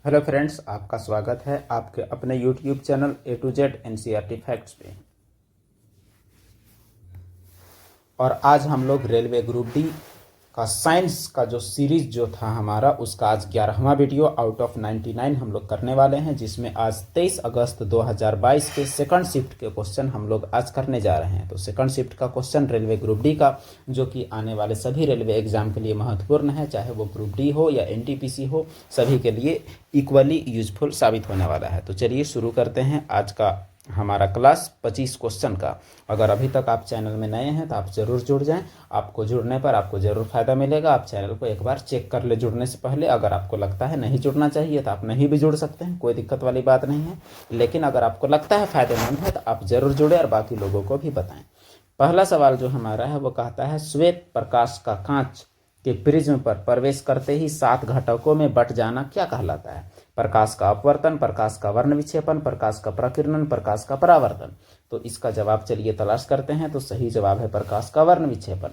Hello friends, आपका स्वागत है आपके अपने YouTube channel A to Z NCERT facts पे। और आज हम लोग रेलवे ग्रुप डी का साइंस का जो सीरीज जो था हमारा, उसका आज 11वां वीडियो आउट ऑफ 99 हम लोग करने वाले हैं, जिसमें आज 23 अगस्त 2022 के सेकंड शिफ्ट के क्वेश्चन हम लोग आज करने जा रहे हैं। तो सेकंड शिफ्ट का क्वेश्चन रेलवे ग्रुप डी का, जो कि आने वाले सभी रेलवे एग्जाम के लिए महत्वपूर्ण है, चाहे वो ग्रुप डी हो या एनटीपीसी हो, सभी के लिए इक्वली यूजफुल साबित होने वाला है। तो चलिए शुरू करते हैं आज का हमारा क्लास 25 क्वेश्चन का। अगर अभी तक आप चैनल में नए हैं तो आप ज़रूर जुड़ जाएं। आपको जुड़ने पर आपको ज़रूर फ़ायदा मिलेगा। आप चैनल को एक बार चेक कर ले जुड़ने से पहले। अगर आपको लगता है नहीं जुड़ना चाहिए तो आप नहीं भी जुड़ सकते हैं, कोई दिक्कत वाली बात नहीं है। लेकिन अगर आपको लगता है फ़ायदेमंद है तो आप ज़रूर जुड़े और बाकी लोगों को भी बताएं। पहला सवाल जो हमारा है वो कहता है, श्वेत प्रकाश का कांच के प्रिज्म पर प्रवेश करते ही 7 घटकों में बट जाना क्या कहलाता है? प्रकाश का अपवर्तन, प्रकाश का वर्ण विक्षेपण, प्रकाश का प्रकीर्णन, प्रकाश का परावर्तन। तो इसका जवाब चलिए तलाश करते हैं। तो सही जवाब है प्रकाश का वर्ण विक्षेपण।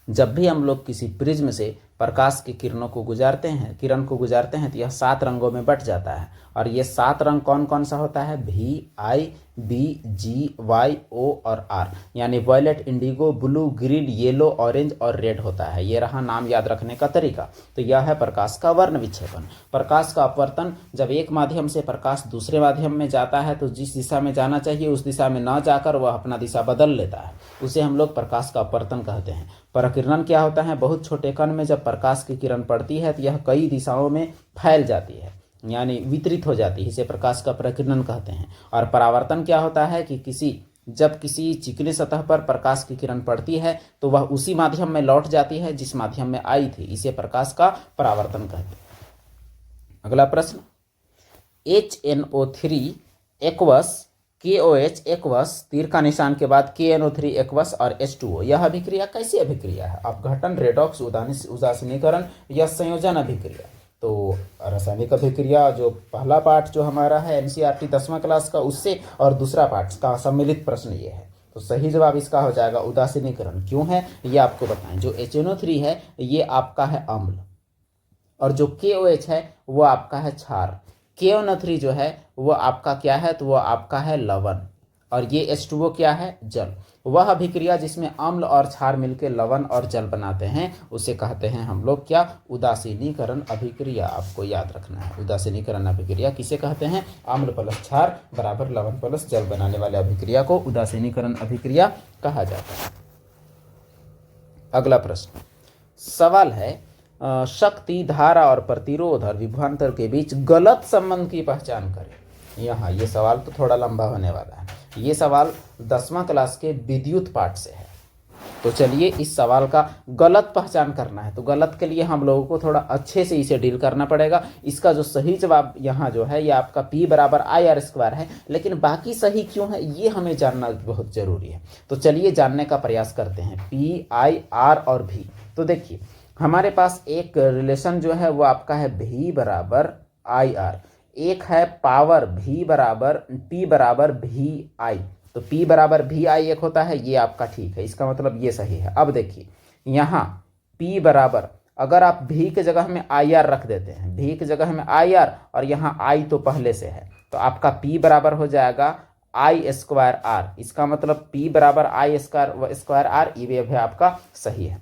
जब भी हम लोग किसी प्रिज्म से प्रकाश की किरण को गुजारते हैं तो यह 7 रंगों में बट जाता है। और ये 7 रंग कौन कौन सा होता है? भी, आई, बी, जी, वाई, ओ और आर, यानी violet, indigo, blue, green, yellow, orange और रेड होता है। ये रहा नाम याद रखने का तरीका। तो यह है प्रकाश का वर्ण विक्षेपण। प्रकाश का अपवर्तन, जब एक माध्यम से प्रकाश दूसरे माध्यम में जाता है तो जिस दिशा में जाना चाहिए उस दिशा में न जाकर वह अपना दिशा बदल लेता है, उसे हम लोग प्रकाश का अपवर्तन कहते हैं। प्रकीर्णन क्या होता है? बहुत छोटे कण में जब प्रकाश की किरण पड़ती है तो यह कई दिशाओं में फैल जाती है, यानी वितरित हो जाती है, इसे प्रकाश का प्रकीर्णन कहते हैं। और परावर्तन क्या होता है कि जब किसी चिकनी सतह पर प्रकाश की किरण पड़ती है तो वह उसी माध्यम में लौट जाती है जिस माध्यम में आई थी, इसे प्रकाश का परावर्तन कहते हैं। अगला प्रश्न, HNO3 एक्वस, KOH एक्वस, तीर का निशान के बाद KNO3 एक्वस और H2O, यह अभिक्रिया कैसी अभिक्रिया है? अपघटन, रेडॉक्स, उदासीनीकरण या संयोजन अभिक्रिया? तो रासायनिक अभिक्रिया जो पहला पार्ट जो हमारा है एनसीईआरटी 10वां क्लास का, उससे और दूसरा पार्ट का सम्मिलित प्रश्न ये है। तो सही जवाब इसका हो जाएगा उदासीनीकरण। क्यों है ये आपको बताएं। जो HNO3 है ये आपका है अम्ल, और जो KOH है वो आपका है क्षार। KNO3 जो है वो आपका क्या है? तो वो आपका है लवण। और ये H2O क्या है? जल। वह अभिक्रिया जिसमें अम्ल और क्षार मिलकर लवण और जल बनाते हैं उसे कहते हैं हम लोग क्या? उदासीनीकरण अभिक्रिया। आपको याद रखना है, उदासीनीकरण अभिक्रिया किसे कहते हैं? अम्ल प्लस क्षार बराबर लवण प्लस जल बनाने वाले अभिक्रिया को उदासीनीकरण अभिक्रिया कहा जाता है। अगला प्रश्न, सवाल है, शक्ति, धारा और प्रतिरोध और विभवांतर के बीच गलत संबंध की पहचान करें। यहाँ ये सवाल तो थोड़ा लंबा होने वाला है। ये सवाल 10वां क्लास के विद्युत पाठ से है। तो चलिए इस सवाल का गलत पहचान करना है। तो गलत के लिए हम लोगों को थोड़ा अच्छे से इसे डील करना पड़ेगा। इसका जो सही जवाब यहाँ जो है ये आपका P बराबर IR² है, लेकिन बाकी सही क्यों है ये हमें जानना बहुत जरूरी है। तो चलिए जानने का प्रयास करते हैं। P, I, R और V। तो देखिए हमारे पास एक रिलेशन जो है वो आपका है V बराबर IR, एक है पावर P बराबर VI। तो P बराबर VI एक होता है, ये आपका ठीक है, इसका मतलब ये सही है। अब देखिए यहाँ P बराबर, अगर आप V के जगह में IR रख देते हैं, V की जगह में IR और यहाँ I तो पहले से है, तो आपका P बराबर हो जाएगा I²R। इसका मतलब P बराबर I²R, ये भी आपका सही है।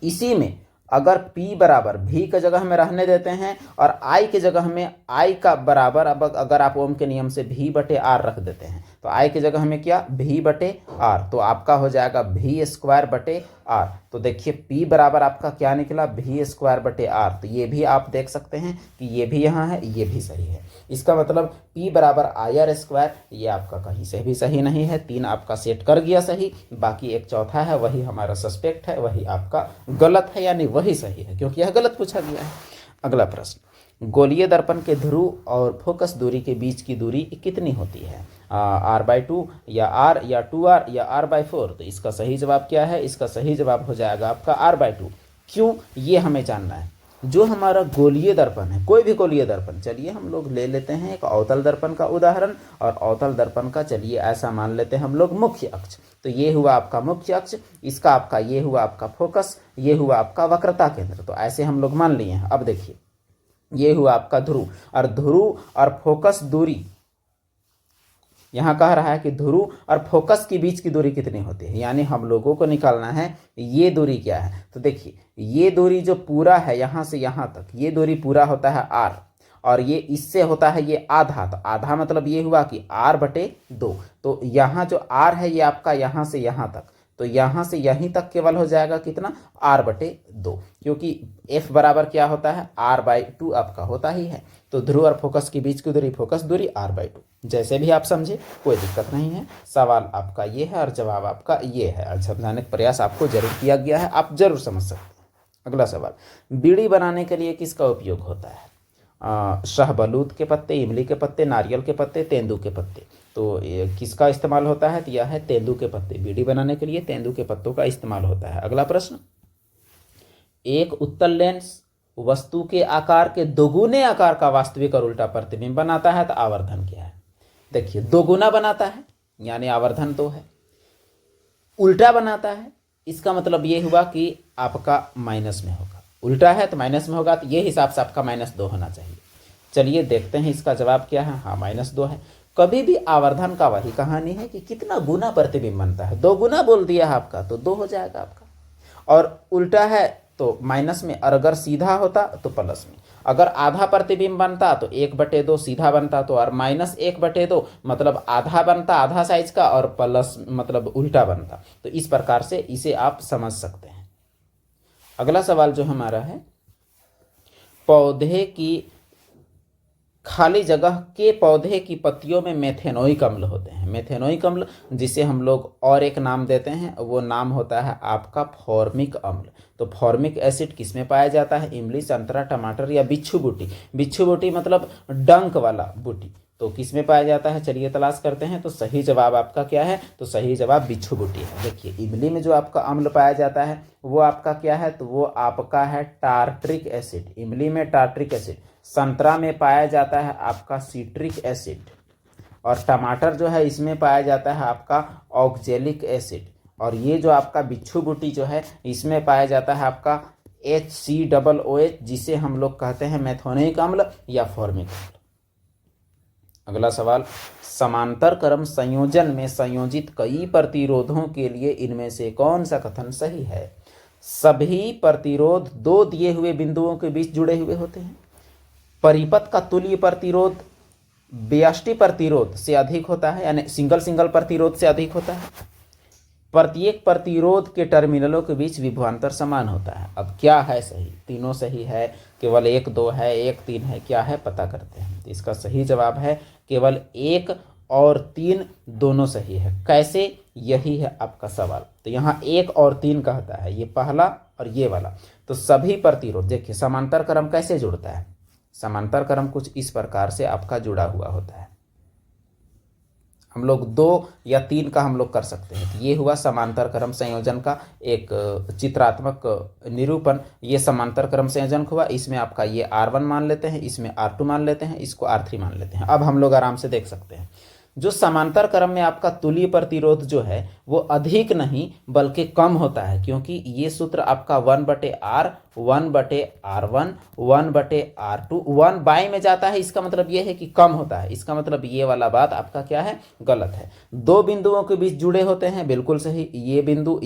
इसी में अगर P बराबर V के जगह में रहने देते हैं और I के जगह में I का बराबर, अब अगर आप ओम के नियम से V/R रख देते हैं तो I की जगह में क्या? V/R, तो आपका हो जाएगा V²/R। तो देखिए P बराबर आपका क्या निकला? V²/R। तो ये भी आप देख सकते हैं कि ये भी यहाँ है, ये भी सही है। इसका मतलब P बराबर IR², ये आपका कहीं से भी सही नहीं है। 3 आपका सेट कर गया सही, बाकी एक चौथा है वही हमारा सस्पेक्ट है, वही आपका गलत है, यानी वही सही है क्योंकि यह गलत पूछा गया है। अगला प्रश्न, गोलीय दर्पण के ध्रुव और फोकस दूरी के बीच की दूरी कितनी होती है? R/2 या R या 2R या R/4? तो इसका सही जवाब क्या है? इसका सही जवाब हो जाएगा आपका R/2। क्यों ये हमें जानना है। जो हमारा गोलीय दर्पण है, कोई भी गोलीय दर्पण, चलिए हम लोग ले लेते हैं एक अवतल दर्पण का उदाहरण, और अवतल दर्पण का चलिए ऐसा मान लेते हैं हम लोग मुख्य अक्ष। तो ये हुआ आपका मुख्य अक्ष, इसका आपका ये हुआ आपका फोकस, ये हुआ आपका वक्रता केंद्र। तो ऐसे हम लोग मान लिए हैं। अब देखिए ये हुआ आपका ध्रुव, और ध्रुव और फोकस दूरी, यहाँ कह रहा है कि ध्रुव और फोकस के बीच की दूरी कितनी होती है, यानी हम लोगों को निकालना है ये दूरी क्या है। तो देखिए ये दूरी जो पूरा है यहाँ से यहाँ तक, ये दूरी पूरा होता है r, और ये इससे होता है ये आधा, तो आधा मतलब ये हुआ कि r/2। तो यहाँ जो r है ये आपका यहाँ से यहाँ तक, तो यहाँ से यहीं तक केवल हो जाएगा कितना, r/2, क्योंकि f बराबर क्या होता है, r/2 आपका होता ही है। तो ध्रुव और फोकस के बीच की दूरी, फोकस दूरी r/2, जैसे भी आप समझे कोई दिक्कत नहीं है। सवाल आपका ये है और जवाब आपका ये है, और समझाने का प्रयास आपको जरूर किया गया है, आप जरूर समझ सकते हैं। अगला सवाल, बीड़ी बनाने के लिए किसका उपयोग होता है? शाहबलूत के पत्ते, इमली के पत्ते, नारियल के पत्ते, तेंदू के पत्ते। तो किसका इस्तेमाल होता है? तो यह है तेंदू के पत्ते। बीड़ी बनाने के लिए तेंदू के पत्तों का इस्तेमाल होता है। अगला प्रश्न, एक उत्तल लेंस वस्तु के आकार के दोगुने आकार का वास्तविक और उल्टा प्रतिबिंब बनाता है, तो आवर्धन क्या है? देखिए दोगुना बनाता है यानी आवर्धन 2 है, उल्टा बनाता है इसका मतलब ये हुआ कि आपका माइनस में होगा, उल्टा है तो माइनस में होगा, तो ये हिसाब से आपका -2 होना चाहिए। चलिए देखते हैं इसका जवाब क्या है। हाँ -2 है। कभी भी आवर्धन का वही कहानी है कि कितना गुना प्रतिबिंब बनता है, 2 गुना बोल दिया है आपका तो 2 हो जाएगा आपका, और उल्टा है तो माइनस में, और अगर सीधा होता तो प्लस में। अगर आधा प्रतिबिंब बनता तो 1/2 सीधा बनता, तो और -1/2 मतलब आधा बनता आधा साइज का, और प्लस मतलब उल्टा बनता। तो इस प्रकार से इसे आप समझ सकते हैं। अगला सवाल जो हमारा है, पौधे की खाली जगह के पौधे की पत्तियों में मेथेनोइक अम्ल होते हैं। मेथेनोइक अम्ल जिसे हम लोग और एक नाम देते हैं, वो नाम होता है आपका फॉर्मिक अम्ल। तो फॉर्मिक एसिड किस में पाया जाता है? इमली, संतरा, टमाटर या बिच्छू बूटी। बिच्छू बूटी मतलब डंक वाला बूटी, तो किस में पाया जाता है? चलिए तलाश करते हैं। तो सही जवाब आपका क्या है? तो सही जवाब बिच्छू बूटी है। देखिए इमली में जो आपका अम्ल पाया जाता है वो आपका क्या है? तो वो आपका है टार्ट्रिक एसिड। इमली में टार्ट्रिक एसिड। संतरा में पाया जाता है आपका सिट्रिक एसिड, और टमाटर जो है इसमें पाया जाता है आपका ऑक्जेलिक एसिड, और ये जो आपका बिच्छू बूटी जो है इसमें पाया जाता है आपका HCOOH, जिसे हम लोग कहते हैं मेथोनिक अम्ल या फॉर्मिक अम्ल। अगला सवाल, समांतर क्रम संयोजन में संयोजित कई प्रतिरोधों के लिए इनमें से कौन सा कथन सही है? सभी प्रतिरोध 2 दिए हुए बिंदुओं के बीच जुड़े हुए होते हैं। परिपथ का तुल्य प्रतिरोध व्यष्टि प्रतिरोध से अधिक होता है, यानी सिंगल प्रतिरोध से अधिक होता है। प्रत्येक प्रतिरोध के टर्मिनलों के बीच विभवांतर समान होता है। अब क्या है सही? तीनों सही है, केवल 1 2 है, 1 3 है, क्या है पता करते हैं। तो इसका सही जवाब है केवल 1 और 3 दोनों सही है। कैसे? यही है आपका सवाल। तो यहाँ 1 और 3 कहता है, ये पहला और ये वाला। तो सभी प्रतिरोध, देखिए समांतर क्रम कैसे जुड़ता है? समांतर क्रम कुछ इस प्रकार से आपका जुड़ा हुआ होता है। हम लोग 2 या 3 का हम लोग कर सकते हैं। तो ये हुआ समांतर क्रम संयोजन का एक चित्रात्मक निरूपण। ये समांतर क्रम संयोजन हुआ, इसमें आपका ये R1 मान लेते हैं, इसमें R2 मान लेते हैं, इसको R3 मान लेते हैं। अब हम लोग आराम से देख सकते हैं, जो समांतर क्रम में आपका तुल्य प्रतिरोध जो है वो अधिक नहीं बल्कि कम होता है, क्योंकि ये सूत्र आपका 1/R, 1/R1, 1/R2, 1 बाई में जाता है। इसका मतलब ये है कि कम होता है। इसका मतलब ये वाला बात आपका क्या है? गलत है। 2 बिंदुओं के बीच जुड़े होते हैं, बिल्कुल सही। ये बिंदु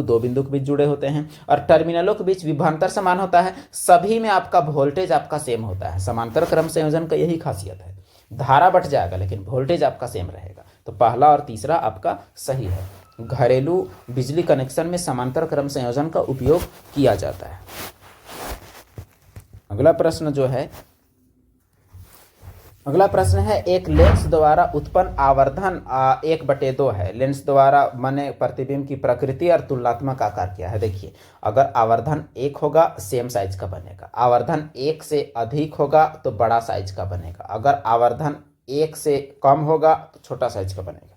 2 बिंदु के बीच जुड़े होते हैं, और टर्मिनलों के बीच विभवांतर समान होता है। सभी में आपका वोल्टेज आपका सेम होता है। समांतर क्रम संयोजन का यही खासियत है। धारा बढ़ जाएगा लेकिन वोल्टेज आपका सेम रहेगा। तो पहला और तीसरा आपका सही है। घरेलू बिजली कनेक्शन में समांतर क्रम संयोजन का उपयोग किया जाता है। अगला प्रश्न है, एक लेंस द्वारा उत्पन्न आवर्धन 1/2 है। लेंस द्वारा बने प्रतिबिंब की प्रकृति और तुलनात्मक आकार क्या है? देखिए अगर आवर्धन 1 होगा सेम साइज का बनेगा, आवर्धन 1 से अधिक होगा तो बड़ा साइज का बनेगा, अगर आवर्धन 1 से कम होगा तो छोटा साइज का बनेगा।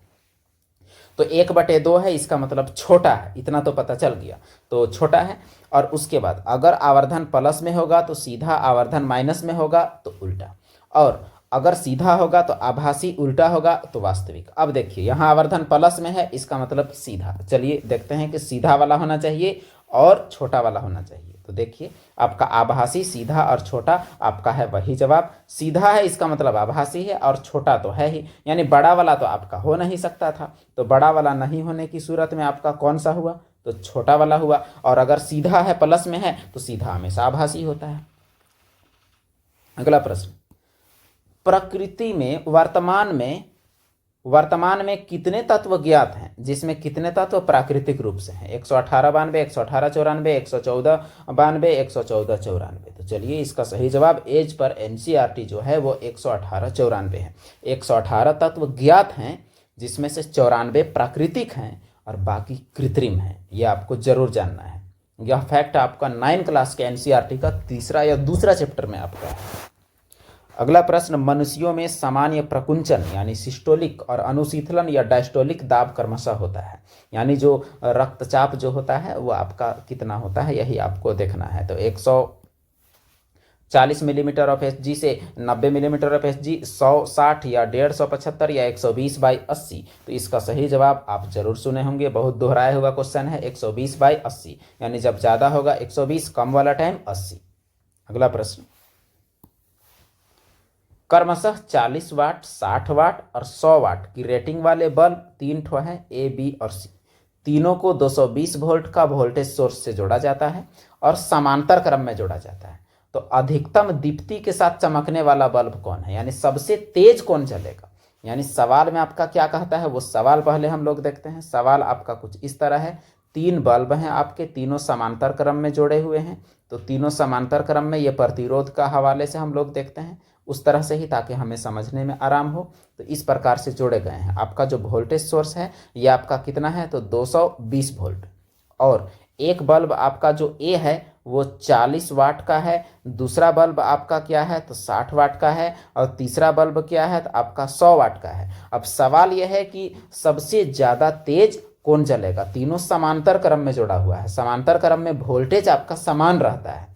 तो 1/2 है, इसका मतलब छोटा है, इतना तो पता चल गया, तो छोटा है। और उसके बाद अगर आवर्धन प्लस में होगा तो सीधा, आवर्धन माइनस में होगा तो उल्टा, और अगर सीधा होगा तो आभासी, उल्टा होगा तो वास्तविक। अब देखिए यहाँ आवर्धन प्लस में है, इसका मतलब सीधा। चलिए देखते हैं कि सीधा वाला होना चाहिए और छोटा वाला होना चाहिए। तो देखिए आपका आभासी, सीधा और छोटा आपका है वही जवाब। सीधा है इसका मतलब आभासी है, और छोटा तो है ही, यानी बड़ा वाला तो आपका हो नहीं सकता था। तो बड़ा वाला नहीं होने की सूरत में आपका कौन सा हुआ, तो छोटा वाला हुआ। और अगर सीधा है, प्लस में है, तो सीधा हमेशा आभासी होता है। अगला प्रश्न, प्रकृति में वर्तमान में कितने तत्व ज्ञात हैं, जिसमें कितने तत्व प्राकृतिक रूप से हैं? 118 92, 118 94, 114 92, 114 94। तो चलिए इसका सही जवाब एज पर एनसीईआरटी जो है वो 118 94 है। 118 तत्व ज्ञात हैं, जिसमें से 94 प्राकृतिक हैं और बाकी कृत्रिम हैं। ये आपको जरूर जानना है। यह फैक्ट आपका 9 क्लास के एनसीईआरटी का तीसरा या दूसरा चैप्टर में आपका है। अगला प्रश्न, मनुष्यों में सामान्य प्रकुंचन यानी सिस्टोलिक और अनुशीतलन या डायस्टोलिक दाब क्रमशः होता है, यानी जो रक्तचाप जो होता है वो आपका कितना होता है, यही आपको देखना है। तो 140 मिलीमीटर ऑफ एच जी से 90 मिलीमीटर ऑफ एच जी, 160 या 150 या 120/80। तो इसका सही जवाब आप जरूर सुने होंगे, बहुत दोहराया हुआ क्वेश्चन है। 120/80 यानी जब ज़्यादा होगा 120, कम वाला टाइम 80। अगला प्रश्न, क्रमशः 40 वाट, 60 वाट और 100 वाट की रेटिंग वाले बल्ब 3 ठो हैं, ए, बी और सी। तीनों को 220 वोल्ट का वोल्टेज सोर्स से जोड़ा जाता है और समांतर क्रम में जोड़ा जाता है। तो अधिकतम दीप्ति के साथ चमकने वाला बल्ब कौन है, यानी सबसे तेज कौन जलेगा? यानी सवाल में आपका क्या कहता है, वो सवाल पहले हम लोग देखते हैं। सवाल आपका कुछ इस तरह है, 3 बल्ब हैं आपके, तीनों समांतर क्रम में जोड़े हुए हैं। तो तीनों समांतर क्रम में, ये प्रतिरोध का हवाले से हम लोग देखते हैं उस तरह से ही, ताकि हमें समझने में आराम हो। तो इस प्रकार से जोड़े गए हैं। आपका जो वोल्टेज सोर्स है ये आपका कितना है, तो 220 वोल्ट। और एक बल्ब आपका जो ए है वो 40 वाट का है, दूसरा बल्ब आपका क्या है, तो 60 वाट का है, और तीसरा बल्ब क्या है, तो आपका 100 वाट का है। अब सवाल यह है कि सबसे ज़्यादा तेज कौन जलेगा? तीनों समांतर क्रम में जोड़ा हुआ है, समांतर क्रम में वोल्टेज आपका समान रहता है।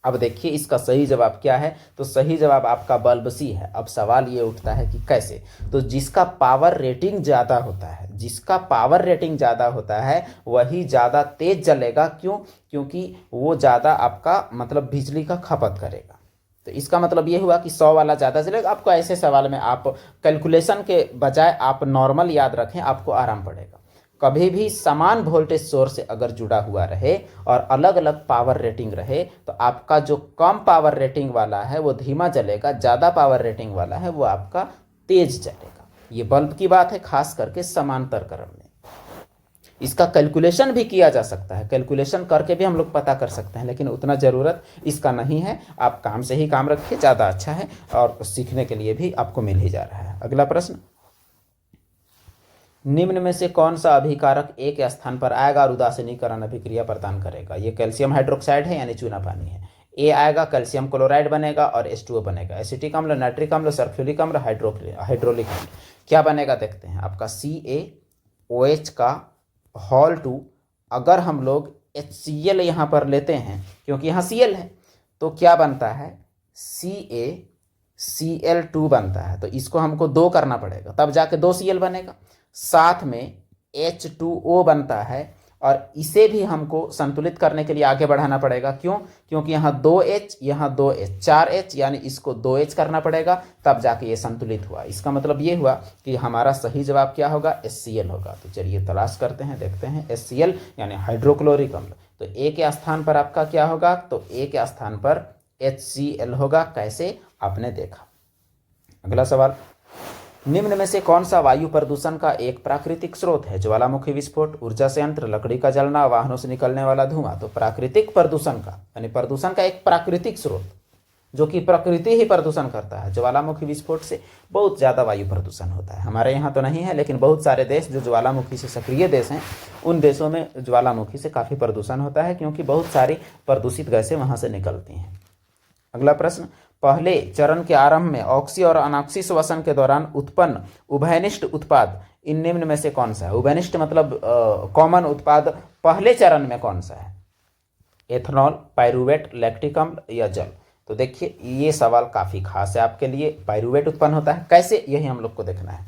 अब देखिए इसका सही जवाब क्या है, तो सही जवाब आपका बल्ब सी है। अब सवाल ये उठता है कि कैसे? तो जिसका पावर रेटिंग ज़्यादा होता है, जिसका पावर रेटिंग ज़्यादा होता है वही ज़्यादा तेज जलेगा। क्यों? क्योंकि वो ज़्यादा आपका मतलब बिजली का खपत करेगा। तो इसका मतलब ये हुआ कि 100 वाला ज़्यादा चलेगा। आपको ऐसे सवाल में आप कैलकुलेशन के बजाय आप नॉर्मल याद रखें, आपको आराम पड़ेगा। कभी भी समान वोल्टेज सोर्स से अगर जुड़ा हुआ रहे और अलग अलग पावर रेटिंग रहे, तो आपका जो कम पावर रेटिंग वाला है वो धीमा जलेगा, ज़्यादा पावर रेटिंग वाला है वो आपका तेज जलेगा। ये बल्ब की बात है, खास करके समांतर क्रम में। इसका कैलकुलेशन भी किया जा सकता है, कैलकुलेशन करके भी हम लोग पता कर सकते हैं, लेकिन उतना ज़रूरत इसका नहीं है। आप काम से ही काम रखिए, ज़्यादा अच्छा है, और सीखने के लिए भी आपको मिल ही जा रहा है। अगला प्रश्न, निम्न में से कौन सा अभिकारक एक स्थान पर आएगा और उदासीनीकरण अभिक्रिया प्रदान करेगा? ये कैल्शियम हाइड्रोक्साइड है, यानी चूना पानी है। ए आएगा, कैल्शियम क्लोराइड बनेगा और H2O बनेगा। एसिटिक अम्ल, नाइट्रिक अम्ल, सल्फ्यूरिक अम्ल, हाइड्रोलिक अम्ल। क्या बनेगा देखते हैं। आपका CaOH का होल 2, अगर हम लोग HCl यहाँ पर लेते हैं, क्योंकि यहाँ Cl है, तो क्या बनता है, CaCl2 बनता है। तो इसको हमको 2 करना पड़ेगा, तब जाके 2 Cl बनेगा। साथ में H2O बनता है, और इसे भी हमको संतुलित करने के लिए आगे बढ़ाना पड़ेगा। क्यों? क्योंकि यहाँ 2H, यहाँ 2H, 4H, यानी इसको 2H करना पड़ेगा, तब जाके ये संतुलित हुआ। इसका मतलब ये हुआ कि हमारा सही जवाब क्या होगा, HCl होगा। तो चलिए तलाश करते हैं, देखते हैं। HCl यानी हाइड्रोक्लोरिक अम्ल। तो ए के स्थान पर आपका क्या होगा, तो ए के स्थान पर HCl होगा। कैसे? आपने देखा। अगला सवाल, निम्न में से कौन सा वायु प्रदूषण का एक प्राकृतिक स्रोत है? ज्वालामुखी विस्फोट, ऊर्जा संयंत्र, लकड़ी का जलना, वाहनों से निकलने वाला धुआं। तो प्राकृतिक प्रदूषण का यानी प्रदूषण का एक प्राकृतिक स्रोत, जो कि प्रकृति ही प्रदूषण करता है। ज्वालामुखी विस्फोट से बहुत ज़्यादा वायु प्रदूषण होता है। हमारे यहाँ तो नहीं है, लेकिन बहुत सारे देश जो ज्वालामुखी से सक्रिय देश हैं, उन देशों में ज्वालामुखी से काफ़ी प्रदूषण होता है, क्योंकि बहुत सारी प्रदूषित गैसें वहाँ से निकलती हैं। अगला प्रश्न, पहले चरण के आरंभ में ऑक्सी और अनॉक्सी श्वसन के दौरान उत्पन्न उभयनिष्ठ उत्पाद इन निम्न में से कौन सा है? उभयनिष्ठ मतलब कॉमन उत्पाद पहले चरण में कौन सा है? एथनॉल, पाइरूवेट, लैक्टिक अम्ल या जल। तो देखिए ये सवाल काफ़ी खास है आपके लिए। पाइरूवेट उत्पन्न होता है कैसे, यही हम लोग को देखना है।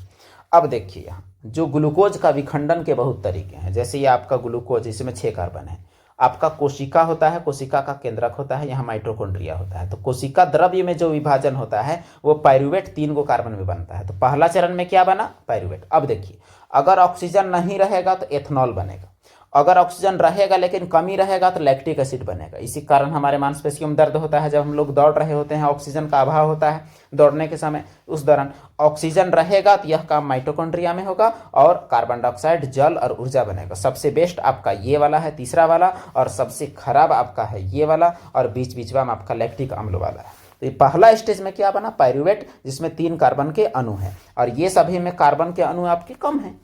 अब देखिए यहाँ जो ग्लूकोज का विखंडन के बहुत तरीके हैं। जैसे ये आपका ग्लूकोज, इसमें 6 कार्बन है, आपका कोशिका होता है, कोशिका का केंद्रक होता है, यहाँ माइटोकॉन्ड्रिया होता है। तो कोशिका द्रव्य में जो विभाजन होता है वो पाइरूवेट 3 गो कार्बन में बनता है। तो पहला चरण में क्या बना? पाइरूवेट। अब देखिए, अगर ऑक्सीजन नहीं रहेगा तो एथनॉल बनेगा, अगर ऑक्सीजन रहेगा लेकिन कमी रहेगा तो लैक्टिक एसिड बनेगा। इसी कारण हमारे मांसपेशियों में दर्द होता है जब हम लोग दौड़ रहे होते हैं, ऑक्सीजन का अभाव होता है दौड़ने के समय। उस दौरान ऑक्सीजन रहेगा तो यह काम माइटोकॉन्ड्रिया में होगा और कार्बन डाइऑक्साइड, जल और ऊर्जा बनेगा। सबसे बेस्ट आपका ये वाला है, तीसरा वाला, और सबसे खराब आपका है ये वाला, और बीच बीच में आपका लैक्टिक अम्ल वाला है। तो ये पहला स्टेज में क्या बना? पाइरूवेट, जिसमें 3 कार्बन के अणु हैं, और ये सभी में कार्बन के अणु आपके कम हैं।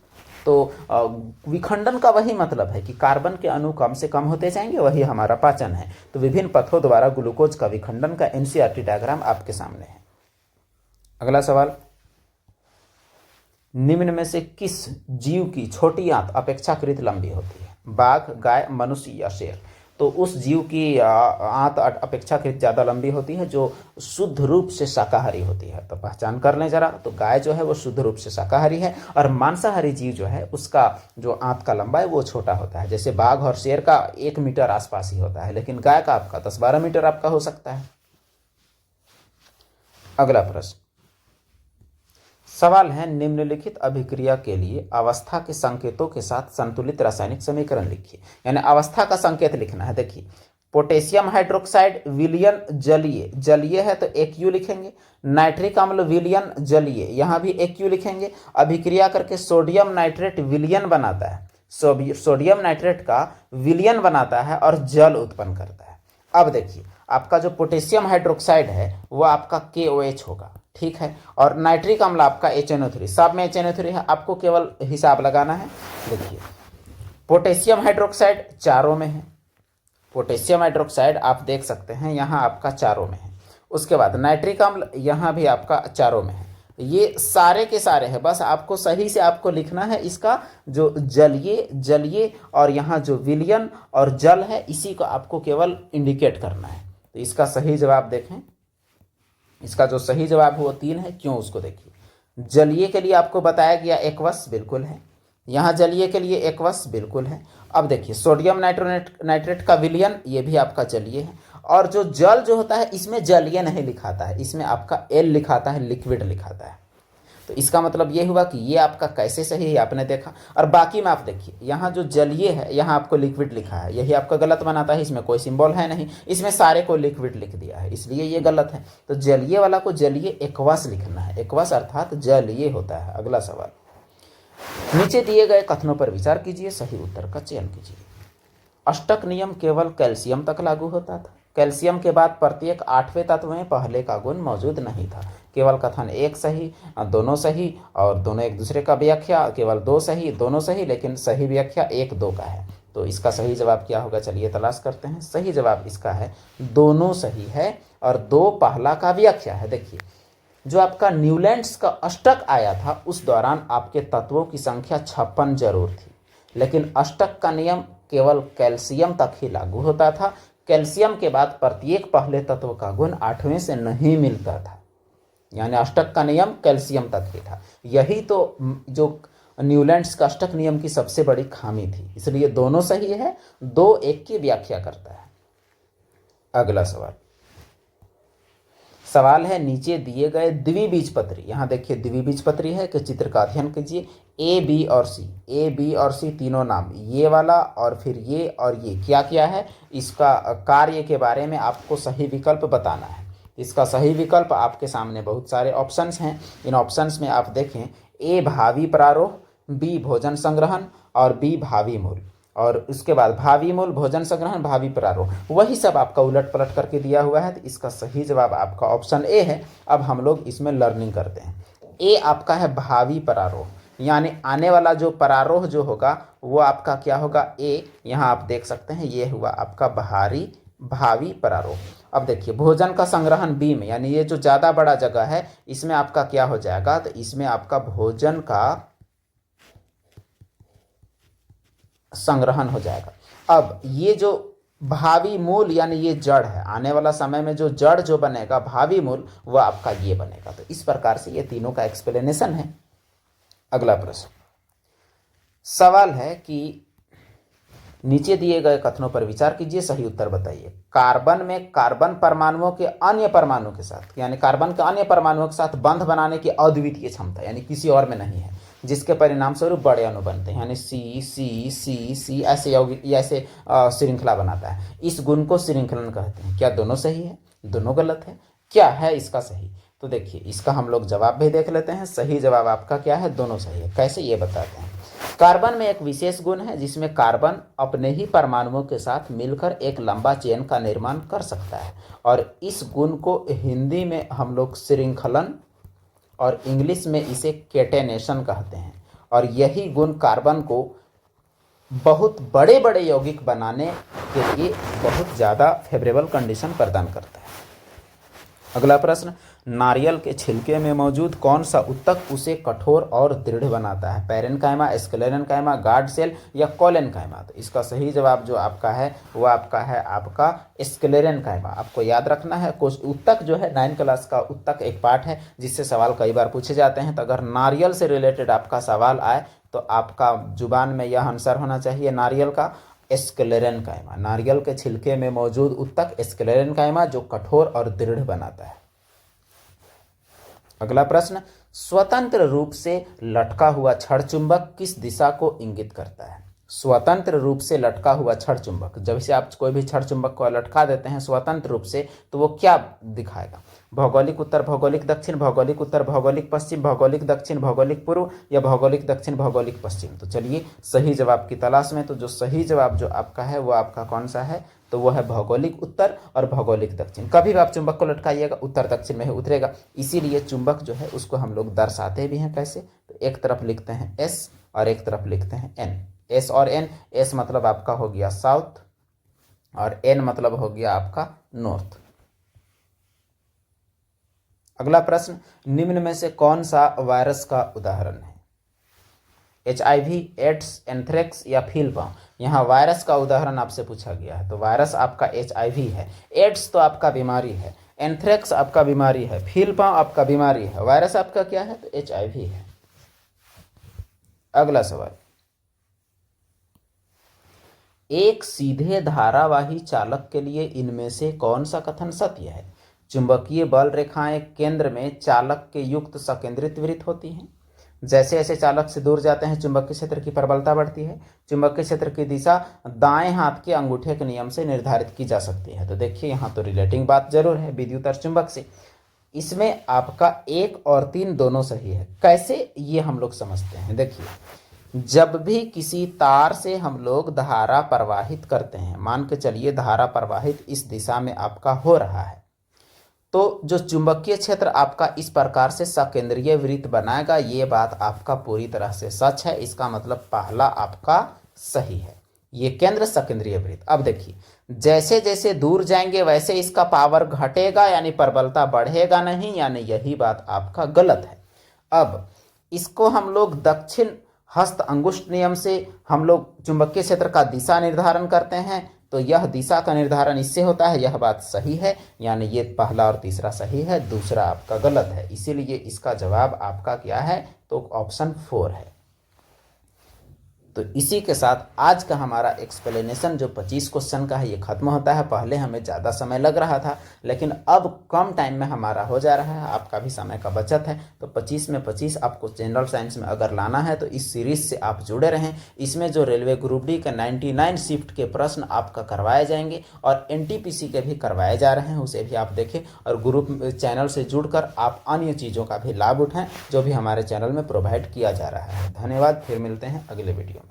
तो विखंडन का वही मतलब है कि कार्बन के अणु कम से कम होते जाएंगे, वही हमारा पाचन है। तो विभिन्न पथों द्वारा ग्लूकोज का विखंडन का एनसीईआरटी डायग्राम आपके सामने है। अगला सवाल, निम्न में से किस जीव की छोटी आंत अपेक्षाकृत लंबी होती है? बाघ, गाय, मनुष्य या शेर? तो उस जीव की आंत अपेक्षाकृत ज़्यादा लंबी होती है जो शुद्ध रूप से शाकाहारी होती है। तो पहचान कर लें जरा। तो गाय जो है वो शुद्ध रूप से शाकाहारी है, और मांसाहारी जीव जो है उसका जो आंत का लंबाई वो छोटा होता है। जैसे बाघ और शेर का 1 मीटर आसपास ही होता है, लेकिन गाय का आपका 10-12 मीटर आपका हो सकता है। अगला प्रश्न, सवाल है, निम्नलिखित अभिक्रिया के लिए अवस्था के संकेतों के साथ संतुलित रासायनिक समीकरण लिखिए। यानी अवस्था का संकेत लिखना है। देखिए, पोटेशियम हाइड्रोक्साइड विलयन जलीय, जलीय है तो AQ लिखेंगे। नाइट्रिक अम्ल विलयन जलीय, यहाँ भी AQ लिखेंगे। अभिक्रिया करके सोडियम नाइट्रेट विलयन बनाता है, सोडियम नाइट्रेट का विलयन बनाता है और जल उत्पन्न करता है। अब देखिए, आपका जो पोटेशियम हाइड्रोक्साइड है वो आपका KOH होगा, ठीक है, और नाइट्रिक अम्ल आपका HNO3, सब में HNO3 है, आपको केवल हिसाब लगाना है। देखिए, पोटेशियम हाइड्रोक्साइड चारों में है, पोटेशियम हाइड्रोक्साइड आप देख सकते हैं यहाँ आपका चारों में है। उसके बाद नाइट्रिक अम्ल यहाँ भी आपका चारों में है। ये सारे के सारे हैं, बस आपको सही से आपको लिखना है इसका जो जलीय, जलीय और यहाँ जो विलयन और जल है, इसी को आपको केवल इंडिकेट करना है। तो इसका सही जवाब देखें, इसका जो सही जवाब है वो 3 है। क्यों, उसको देखिए। जलीय के लिए आपको बताया गया एक्वस बिल्कुल है, यहाँ जलीय के लिए एक्वस बिल्कुल है। अब देखिए, सोडियम नाइट्रेट का विलयन ये भी आपका जलीय है, और जो जल जो होता है इसमें जलीय नहीं लिखाता है, इसमें आपका L लिखाता है, लिक्विड लिखाता है। तो इसका मतलब ये हुआ कि ये आपका कैसे सही है आपने देखा। और बाकी में आप देखिए, यहाँ जो जलीय है यहाँ आपको लिक्विड लिखा है, यही आपका गलत बनाता है। इसमें कोई सिंबल है नहीं, इसमें सारे को लिक्विड लिख दिया है, इसलिए ये गलत है। तो जलीय वाला को जलीय एक्वस लिखना है, एक्वस अर्थात जलीय होता है। अगला सवाल, नीचे दिए गए कथनों पर विचार कीजिए, सही उत्तर का चयन कीजिए। अष्टक नियम केवल कैल्शियम तक लागू होता था। कैल्शियम के बाद प्रत्येक 8वें तत्व में पहले का गुण मौजूद नहीं था। केवल कथन 1 सही, दोनों सही, और दोनों एक दूसरे का व्याख्या, केवल 2 सही, दोनों सही, लेकिन सही व्याख्या 1-2 का है। तो इसका सही जवाब क्या होगा, चलिए तलाश करते हैं। सही जवाब इसका है दोनों सही है, और 2 पहला का व्याख्या है। देखिए, जो आपका न्यूलैंड्स का अष्टक आया था उस दौरान आपके तत्वों की संख्या 56 जरूर थी, लेकिन अष्टक का नियम केवल कैल्शियम तक ही लागू होता था। कैल्शियम के बाद प्रत्येक पहले तत्व का गुण 8वें से नहीं मिलता था, यानी अष्टक का नियम कैल्शियम तक ही था। यही तो जो न्यूलैंड्स का अष्टक नियम की सबसे बड़ी खामी थी, इसलिए दोनों सही है, 2 एक की व्याख्या करता है। अगला सवाल, सवाल है, नीचे दिए गए द्विबीजपत्री, यहाँ देखिए द्विबीजपत्री है कि चित्र का अध्ययन कीजिए। A, B और C, A, B और C तीनों नाम, ये वाला और फिर ये और ये क्या क्या है, इसका कार्य के बारे में आपको सही विकल्प बताना है। इसका सही विकल्प आपके सामने बहुत सारे ऑप्शंस हैं। इन ऑप्शंस में आप देखें, A भावी प्रारोह, B भोजन संग्रहण और B भावी मूल, और उसके बाद भावी मूल, भोजन संग्रहण, भावी प्रारोह, वही सब आपका उलट पलट करके दिया हुआ है। तो इसका सही जवाब आपका ऑप्शन A है। अब हम लोग इसमें लर्निंग करते हैं। A आपका है भावी प्रारोह, यानी आने वाला जो प्रारोह जो होगा वो आपका क्या होगा, A। यहाँ आप देख सकते हैं ये हुआ आपका भावी प्रारोह। अब देखिए, भोजन का संग्रहण B में, यानी ये जो ज़्यादा बड़ा जगह है इसमें आपका क्या हो जाएगा, तो इसमें आपका भोजन का संग्रहण हो जाएगा। अब ये जो भावी मूल यानी ये जड़ है, आने वाला समय में जो जड़ जो बनेगा भावी मूल, वो आपका ये बनेगा। तो इस प्रकार से ये तीनों का एक्सप्लेनेशन है। अगला प्रश्न, सवाल है कि नीचे दिए गए कथनों पर विचार कीजिए, सही उत्तर बताइए। कार्बन में कार्बन परमाणुओं के अन्य परमाणु के साथ, यानी कार्बन के अन्य परमाणुओं के साथ बंध बनाने की अद्वितीय क्षमता, यानी किसी और में नहीं है, जिसके परिणाम स्वरूप बड़े अणु बनते हैं, यानी सी सी सी सी ऐसे श्रृंखला बनाता है। इस गुण को श्रृंखलन कहते हैं। क्या दोनों सही है? दोनों गलत है। क्या है इसका सही? तो देखिए, इसका हम लोग जवाब भी देख लेते हैं। सही जवाब आपका क्या है? दोनों सही है। कैसे, ये बताते हैं। कार्बन में एक विशेष गुण है जिसमें कार्बन अपने ही परमाणुओं के साथ मिलकर एक लंबा चेन का निर्माण कर सकता है, और इस गुण को हिंदी में हम लोग श्रृंखलन और इंग्लिश में इसे केटेनेशन कहते हैं। और यही गुण कार्बन को बहुत बड़े बड़े यौगिक बनाने के लिए बहुत ज़्यादा फेवरेबल कंडीशन प्रदान करता है। अगला प्रश्न, नारियल के छिलके में मौजूद कौन सा उत्तक उसे कठोर और दृढ़ बनाता है? पैरेन्काइमा, स्क्लेरेन्काइमा, गार्ड सेल या कोलेन्काइमा? तो इसका सही जवाब जो आपका है वो आपका है आपका स्क्लेरेन्काइमा। आपको याद रखना है, कुछ उत्तक जो है 9 क्लास का उत्तक एक पार्ट है जिससे सवाल कई बार पूछे जाते हैं। तो अगर नारियल से रिलेटेड आपका सवाल आए तो आपका जुबान में यह आंसर होना चाहिए नारियल का स्क्लेरेन्काइमा। नारियल के छिलके में मौजूद उत्तक स्क्लेरेन्काइमा जो कठोर और दृढ़ बनाता है। अगला प्रश्न, स्वतंत्र रूप से लटका हुआ छड़ चुंबक किस दिशा को इंगित करता है? स्वतंत्र रूप से लटका हुआ छड़ चुंबक, जब से आप कोई भी छड़ चुंबक को लटका देते हैं स्वतंत्र रूप से, तो वो क्या दिखाएगा? भौगोलिक उत्तर, भौगोलिक दक्षिण, भौगोलिक उत्तर, भौगोलिक पश्चिम, भौगोलिक दक्षिण, भौगोलिक पूर्व या भौगोलिक दक्षिण, भौगोलिक पश्चिम? तो चलिए सही जवाब की तलाश में। तो जो सही जवाब जो आपका है वो आपका कौन सा है? तो वो है भौगोलिक उत्तर और भौगोलिक दक्षिण। कभी भी आप चुंबक को लटकाइएगा उत्तर दक्षिण में ही उतरेगा। इसीलिए चुंबक जो है उसको हम लोग दर्शाते भी हैं कैसे? तो एक तरफ लिखते हैं एस और एक तरफ लिखते हैं एन। एस और एन, एस मतलब आपका हो गया साउथ और एन मतलब हो गया आपका नॉर्थ। अगला प्रश्न, निम्न में से कौन सा वायरस का उदाहरण है? HIV, एड्स, एंथ्रेक्स या फीलपाव? यहाँ वायरस का उदाहरण आपसे पूछा गया है, तो वायरस आपका HIV है, एड्स तो आपका बीमारी है, एंथ्रेक्स आपका बीमारी है, फीलपाव आपका बीमारी है, वायरस आपका क्या है? तो HIV है। अगला सवाल, एक सीधे धारावाही चालक के लिए इनमें से कौन सा कथन सत्य है? चुंबकीय बल रेखाएं केंद्र में चालक के युक्त सकेंद्रित वृत्त होती हैं। जैसे जैसे चालक से दूर जाते हैं चुंबकीय क्षेत्र की प्रबलता बढ़ती है। चुंबकीय क्षेत्र की दिशा दाएं हाथ के अंगूठे के नियम से निर्धारित की जा सकती है। तो देखिए यहाँ तो रिलेटिंग बात जरूर है विद्युत और चुंबक से। इसमें आपका 1 और 3 दोनों सही है। कैसे, ये हम लोग समझते हैं। देखिए, जब भी किसी तार से हम लोग धारा प्रवाहित करते हैं, मान के चलिए धारा प्रवाहित इस दिशा में आपका हो रहा है, तो जो चुंबकीय क्षेत्र आपका इस प्रकार से सकेंद्रीय वृत्त बनाएगा। ये बात आपका पूरी तरह से सच है। इसका मतलब पहला आपका सही है, ये केंद्र सकेंद्रीय वृत्त। अब देखिए, जैसे जैसे दूर जाएंगे वैसे इसका पावर घटेगा, यानी प्रबलता बढ़ेगा नहीं, यानी यही बात आपका गलत है। अब इसको हम लोग दक्षिण हस्त अंगुष्ठ नियम से हम लोग चुंबकीय क्षेत्र का दिशा निर्धारण करते हैं, तो यह दिशा का निर्धारण इससे होता है। यह बात सही है, यानी ये पहला और तीसरा सही है, दूसरा आपका गलत है। इसीलिए इसका जवाब आपका क्या है? तो ऑप्शन 4 है। तो इसी के साथ आज का हमारा एक्सप्लेनेशन जो 25 क्वेश्चन का है ये खत्म होता है। पहले हमें ज़्यादा समय लग रहा था, लेकिन अब कम टाइम में हमारा हो जा रहा है। आपका भी समय का बचत है, तो 25 में 25 आपको जनरल साइंस में अगर लाना है तो इस सीरीज से आप जुड़े रहें। इसमें जो रेलवे ग्रुप डी के 99 शिफ्ट के प्रश्न आपका करवाए जाएंगे और NTPC के भी करवाए जा रहे हैं, उसे भी आप देखें और ग्रुप चैनल से जुड़कर आप अन्य चीज़ों का भी लाभ उठाएं जो भी हमारे चैनल में प्रोवाइड किया जा रहा है। धन्यवाद, फिर मिलते हैं अगले वीडियो।